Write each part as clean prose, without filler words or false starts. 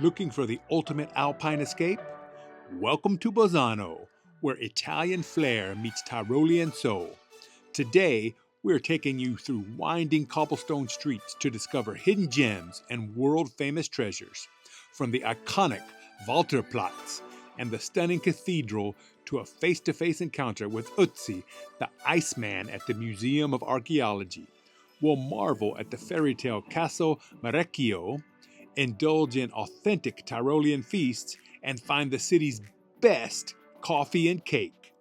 Looking for the ultimate Alpine escape? Welcome to Bolzano, where Italian flair meets Tyrolean soul. Today, we're taking you through winding cobblestone streets to discover hidden gems and world-famous treasures. From the iconic Waltherplatz and the stunning cathedral to a face-to-face encounter with Ötzi, the Iceman at the Museum of Archaeology. We'll marvel at the fairy tale Castle Mareccio, indulge in authentic Tyrolean feasts, and find the city's best coffee and cake.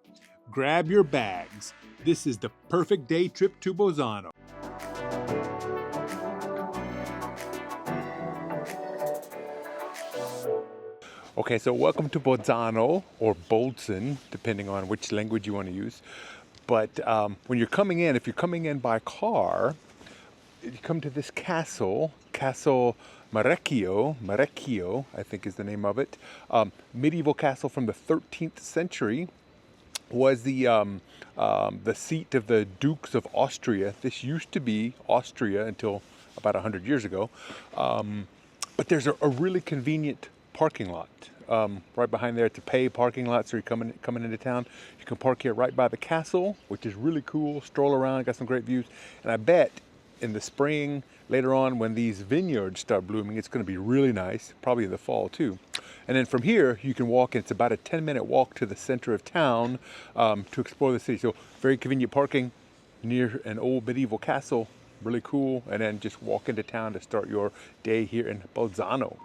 Grab your bags. This is the perfect day trip to Bolzano. Okay, so welcome to Bolzano, or Bozen, depending on which language you want to use. But when you're coming in, if you're coming in by car, you come to this castle, Castle Mareccio, I think is the name of it. Medieval castle from the 13th century. Was the seat of the Dukes of Austria. This used to be Austria until about 100 years ago. But there's a really convenient parking lot right behind there. It's a pay parking lot, so you're coming into town. You can park here right by the castle, which is really cool. Stroll around, got some great views. And I bet in the spring, later on, when these vineyards start blooming, it's going to be really nice, probably in the fall too. And then from here, you can walk, and it's about a 10-minute walk to the center of town to explore the city. So very convenient parking near an old medieval castle, really cool. And then just walk into town to start your day here in Bolzano.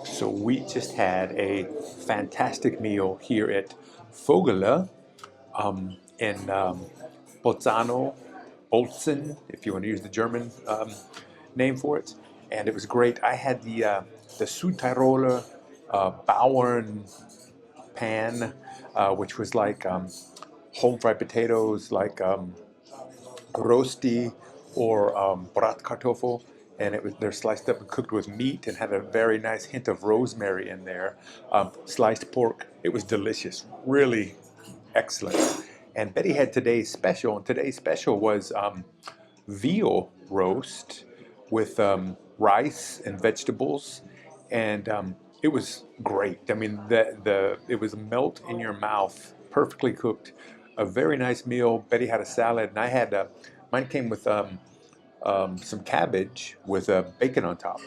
So we just had a fantastic meal here at Vögele in Bolzano, Bozen, if you want to use the German name for it. And it was great. I had the Südtiroler Bauern pan, which was like home fried potatoes, like rosti or bratkartoffel. And they're sliced up and cooked with meat and had a very nice hint of rosemary in there. Sliced pork. It was delicious. Really excellent. And Betty had today's special. And today's special was veal roast with rice and vegetables. And it was great. I mean, it was melt in your mouth, perfectly cooked. A very nice meal. Betty had a salad, and I had mine came with some cabbage with bacon on top,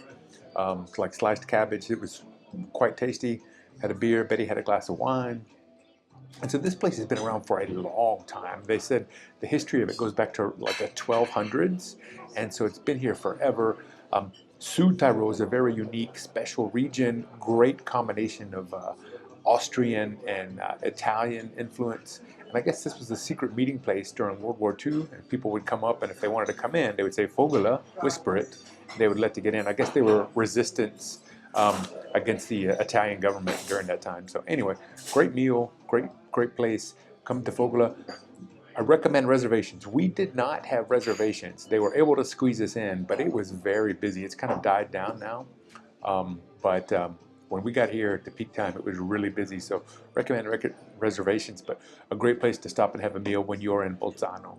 like sliced cabbage. It was quite tasty. Had a beer. Betty had a glass of wine. And so this place has been around for a long time. They said the history of it goes back to like the 1200s, and so it's been here forever. Südtirol is a very unique, special region. Great combination of Austrian and Italian influence. And I guess this was the secret meeting place during World War II. And people would come up, and if they wanted to come in, they would say Vögele, whisper it. They would let to get in. I guess they were resistance against the Italian government during that time. So anyway, great meal, great place. Come to Vögele. I recommend reservations. We did not have reservations. They were able to squeeze us in, but it was very busy. It's kind of died down now. But when we got here at the peak time, it was really busy. So recommend reservations, but a great place to stop and have a meal when you're in Bolzano.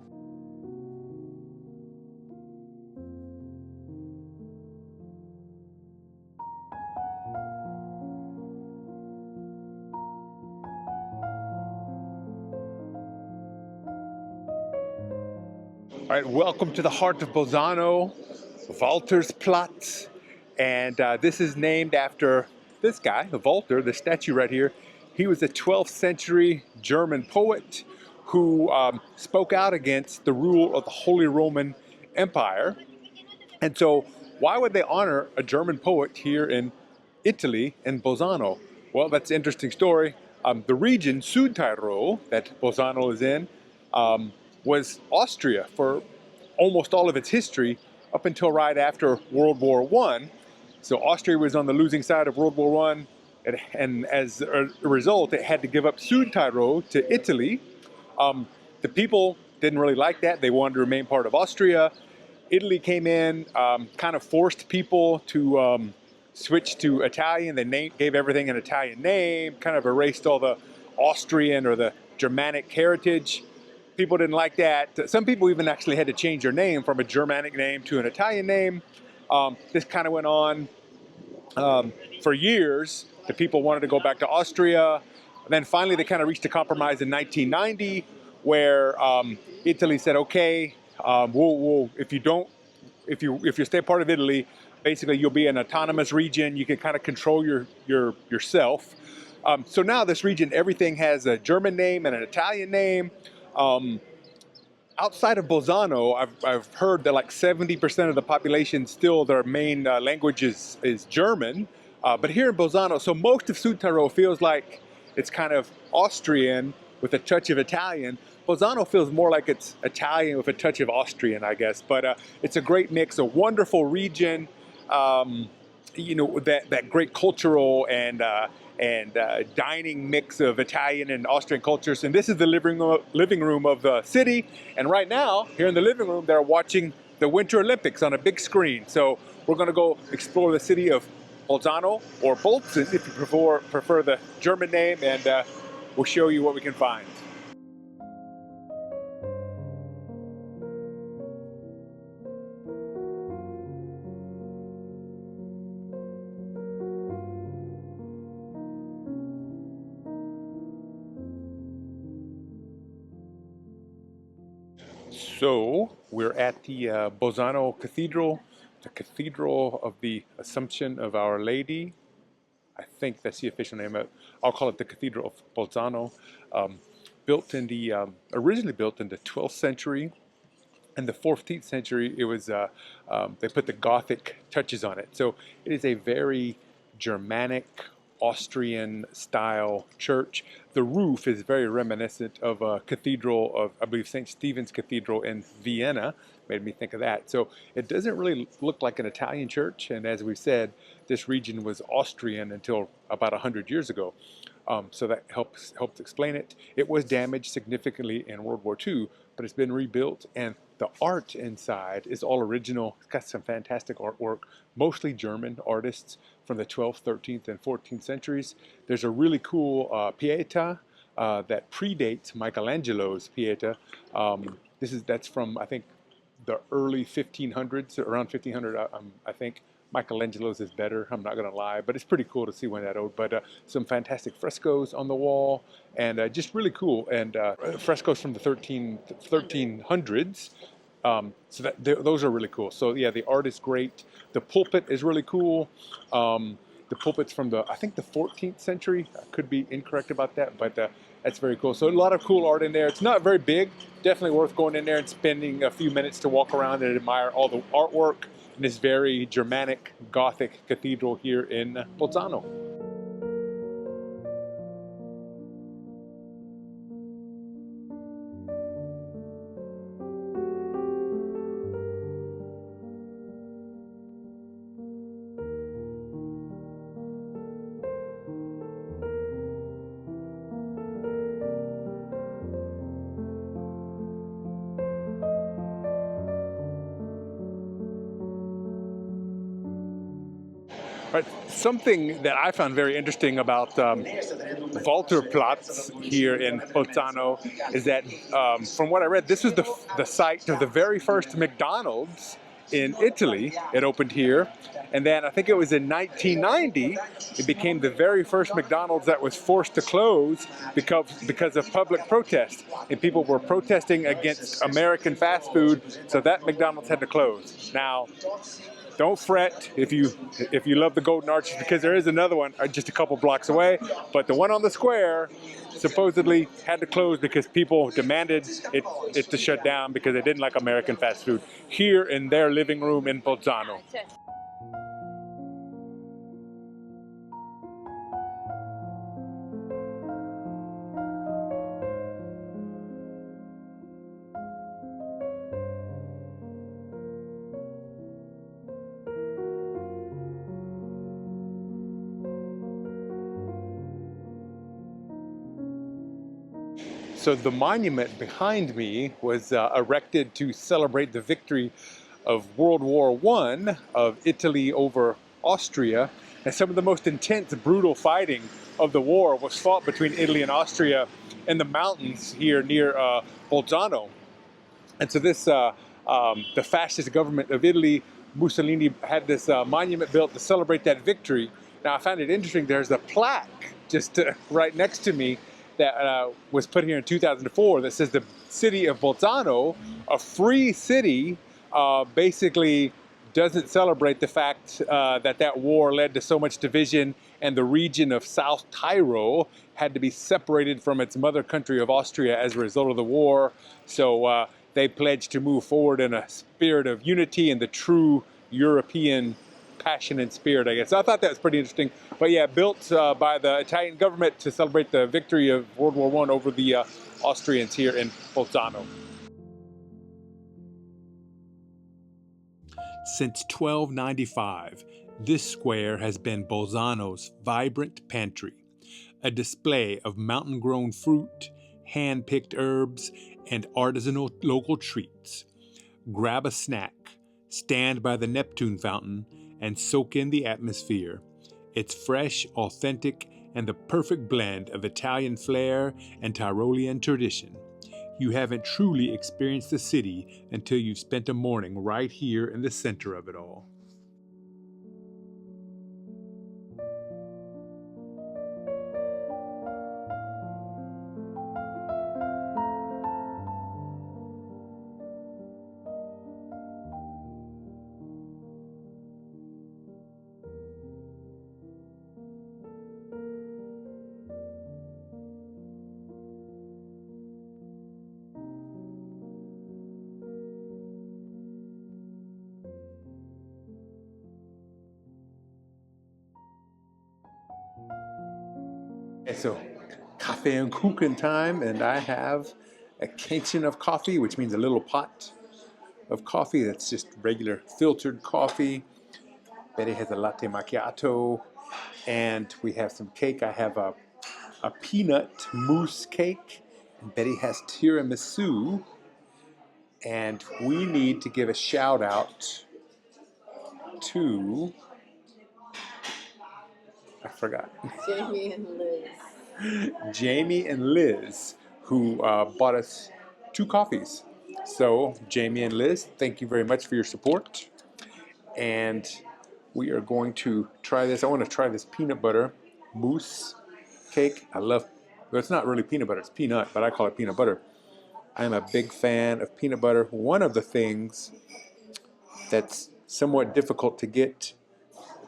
All right, welcome to the heart of Bolzano, Waltherplatz. And this is named after this guy, Walther, the statue right here. He was a 12th century German poet who spoke out against the rule of the Holy Roman Empire. And so why would they honor a German poet here in Italy, in Bolzano? Well, that's an interesting story. The region, Südtirol, that Bolzano is in, was Austria for almost all of its history up until right after World War I. So Austria was on the losing side of World War I, and as a result, it had to give up Südtirol to Italy. The people didn't really like that. They wanted to remain part of Austria. Italy came in, kind of forced people to switch to Italian. They gave everything an Italian name, kind of erased all the Austrian or the Germanic heritage. People didn't like that. Some people even actually had to change their name from a Germanic name to an Italian name. This kind of went on for years. The people wanted to go back to Austria. And then finally they kind of reached a compromise in 1990 where Italy said, okay, if you stay part of Italy, basically you'll be an autonomous region. You can kind of control yourself. So now this region, everything has a German name and an Italian name. Outside of Bolzano, I've heard that like 70% of the population still their main language is German. But here in Bolzano, so most of Sud Tyrol feels like it's kind of Austrian with a touch of Italian. Bolzano feels more like it's Italian with a touch of Austrian, I guess. But it's a great mix, a wonderful region. You know, that great cultural and dining mix of Italian and Austrian cultures. And this is the living room of the city. And right now, here in the living room, they're watching the Winter Olympics on a big screen. So we're going to go explore the city of Bolzano, or Bozen if you prefer the German name, and we'll show you what we can find. So we're at the Bolzano Cathedral, the Cathedral of the Assumption of Our Lady. I think that's the official name. I'll call it the Cathedral of Bolzano. Built in the originally built in the 12th century. In the 14th century, it was they put the Gothic touches on it. So it is a very Germanic, Austrian style church. The roof is very reminiscent of a cathedral of, I believe, St. Stephen's Cathedral in Vienna. Made me think of that. So it doesn't really look like an Italian church. And as we said, this region was Austrian until about 100 years ago. So that helps explain it. It was damaged significantly in World War II, but it's been rebuilt, and the art inside is all original. It's got some fantastic artwork, mostly German artists from the 12th, 13th, and 14th centuries. There's a really cool Pietà that predates Michelangelo's Pietà. That's from, I think, the early 1500s, around 1500, I think. Michelangelo's is better, I'm not going to lie, but it's pretty cool to see one that old. But some fantastic frescoes on the wall, and just really cool. And frescoes from the 1300s. So those are really cool. So yeah, the art is great. The pulpit is really cool. The pulpit's from I think the 14th century. I could be incorrect about that, but that's very cool. So a lot of cool art in there. It's not very big. Definitely worth going in there and spending a few minutes to walk around and admire all the artwork in this very Germanic Gothic cathedral here in Bolzano. Right. Something that I found very interesting about Waltherplatz here in Bolzano is that, from what I read, this was the site of the very first McDonald's in Italy. It opened here, and then I think it was in 1990 it became the very first McDonald's that was forced to close because of public protest, and people were protesting against American fast food, so that McDonald's had to close. Now, don't fret if you love the Golden Arches, because there is another one just a couple blocks away, but the one on the square supposedly had to close because people demanded it to shut down because they didn't like American fast food here in their living room in Bolzano. So the monument behind me was erected to celebrate the victory of World War I of Italy over Austria. And some of the most intense, brutal fighting of the war was fought between Italy and Austria in the mountains here near Bolzano. And so the fascist government of Italy, Mussolini, had this monument built to celebrate that victory. Now I found it interesting, there's a plaque just right next to me that was put here in 2004 that says the city of Bolzano, a free city, basically doesn't celebrate the fact that war led to so much division, and the region of South Tyrol had to be separated from its mother country of Austria as a result of the war. So they pledged to move forward in a spirit of unity and the true European passion and spirit, I guess. So I thought that was pretty interesting. But yeah, built by the Italian government to celebrate the victory of World War I over the Austrians here in Bolzano. Since 1295, this square has been Bolzano's vibrant pantry, a display of mountain-grown fruit, hand-picked herbs, and artisanal local treats. Grab a snack, stand by the Neptune fountain, and soak in the atmosphere. It's fresh, authentic, and the perfect blend of Italian flair and Tyrolean tradition. You haven't truly experienced the city until you've spent a morning right here in the center of it all. Okay, so Kaffee and Kuchen time, and I have a Kännchen of coffee, which means a little pot of coffee that's just regular filtered coffee. Betty has a latte macchiato, and we have some cake. I have a peanut mousse cake, and Betty has tiramisu, and we need to give a shout out to, I forgot. Jamie and Liz. Jamie and Liz, who bought us 2 coffees. So, Jamie and Liz, thank you very much for your support. And we are going to try this. I want to try this peanut butter mousse cake. Well, it's not really peanut butter, it's peanut, but I call it peanut butter. I am a big fan of peanut butter. One of the things that's somewhat difficult to get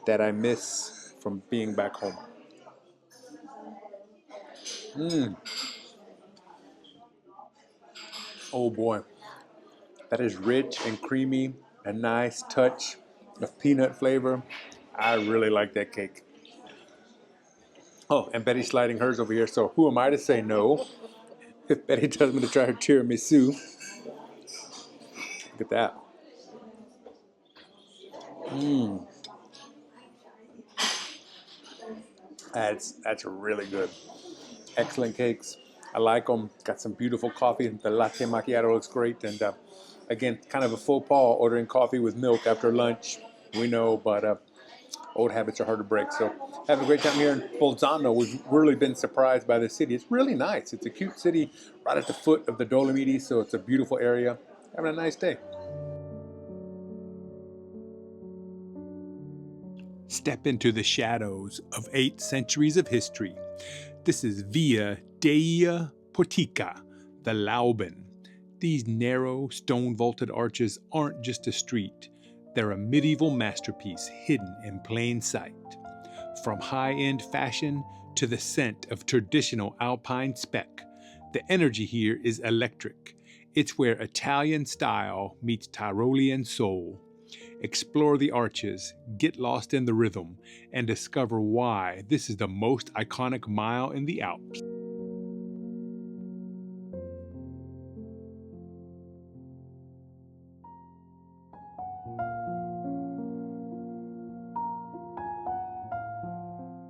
that I miss from being back home. Oh boy, that is rich and creamy, a nice touch of peanut flavor. I really like that cake. Oh, and Betty's sliding hers over here, so who am I to say no? If Betty tells me to try her tiramisu. Look at that. That's really good. Excellent cakes. I like them. Got some beautiful coffee. The latte macchiato looks great. And again, kind of a faux pas ordering coffee with milk after lunch. We know, but old habits are hard to break. So have a great time here in Bolzano. We've really been surprised by the city. It's really nice. It's a cute city right at the foot of the Dolomites, so it's a beautiful area. Having a nice day. Step into the shadows of 8 centuries of history. This is Via dei Portici, the Lauben. These narrow, stone-vaulted arches aren't just a street. They're a medieval masterpiece hidden in plain sight. From high-end fashion to the scent of traditional Alpine spec, the energy here is electric. It's where Italian style meets Tyrolean soul. Explore the arches, get lost in the rhythm, and discover why this is the most iconic mile in the Alps.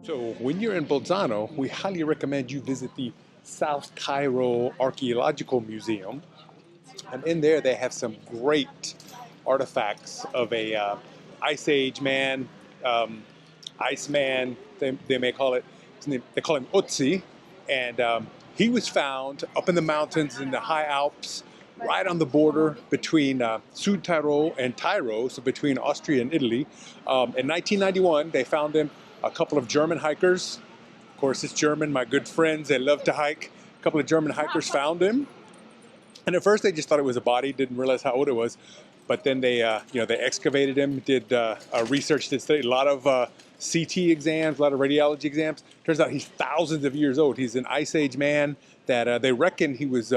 So when you're in Bolzano, we highly recommend you visit the South Tyrol Archaeological Museum. And in there they have some great artifacts of a Ice Age man Iceman, they may call it, they call him Ötzi, and he was found up in the mountains in the high Alps, right on the border between Sud Tyrol and Tyrol, so between Austria and Italy. In 1991, they found him. A couple of German hikers, of course it's German, my good friends, they love to hike. A couple of German hikers found him, and at first they just thought it was a body, didn't realize how old it was. But then they, they excavated him, did research, did study, a lot of CT exams, a lot of radiology exams. Turns out he's thousands of years old. He's an Ice Age man that they reckon he was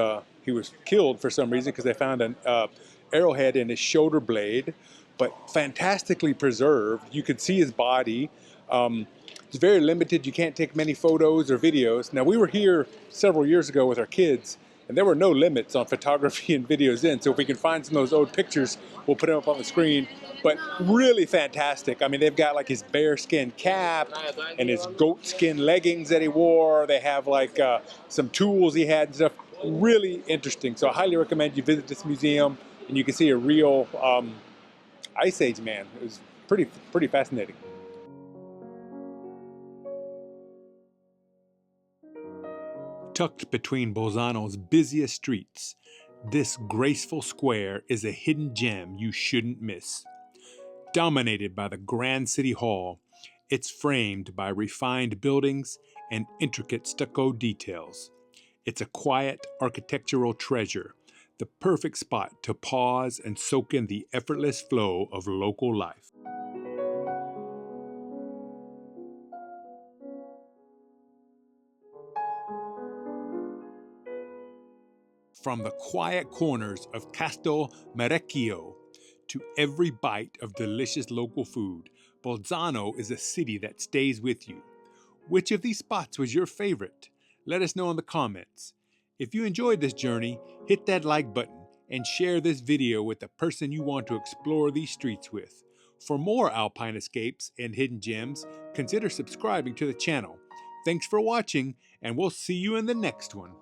killed for some reason because they found an arrowhead in his shoulder blade, but fantastically preserved. You could see his body. It's very limited. You can't take many photos or videos. Now, we were here several years ago with our kids, and there were no limits on photography and videos in. So if we can find some of those old pictures, we'll put them up on the screen. But really fantastic. I mean, they've got like his bearskin cap and his goat skin leggings that he wore. They have like some tools he had and stuff. Really interesting. So I highly recommend you visit this museum, and you can see a real Ice Age man. It was pretty fascinating. Tucked between Bolzano's busiest streets, this graceful square is a hidden gem you shouldn't miss. Dominated by the Grand City Hall, it's framed by refined buildings and intricate stucco details. It's a quiet architectural treasure, the perfect spot to pause and soak in the effortless flow of local life. From the quiet corners of Castel Mareccio to every bite of delicious local food, Bolzano is a city that stays with you. Which of these spots was your favorite? Let us know in the comments. If you enjoyed this journey, hit that like button and share this video with the person you want to explore these streets with. For more Alpine escapes and hidden gems, consider subscribing to the channel. Thanks for watching, and we'll see you in the next one.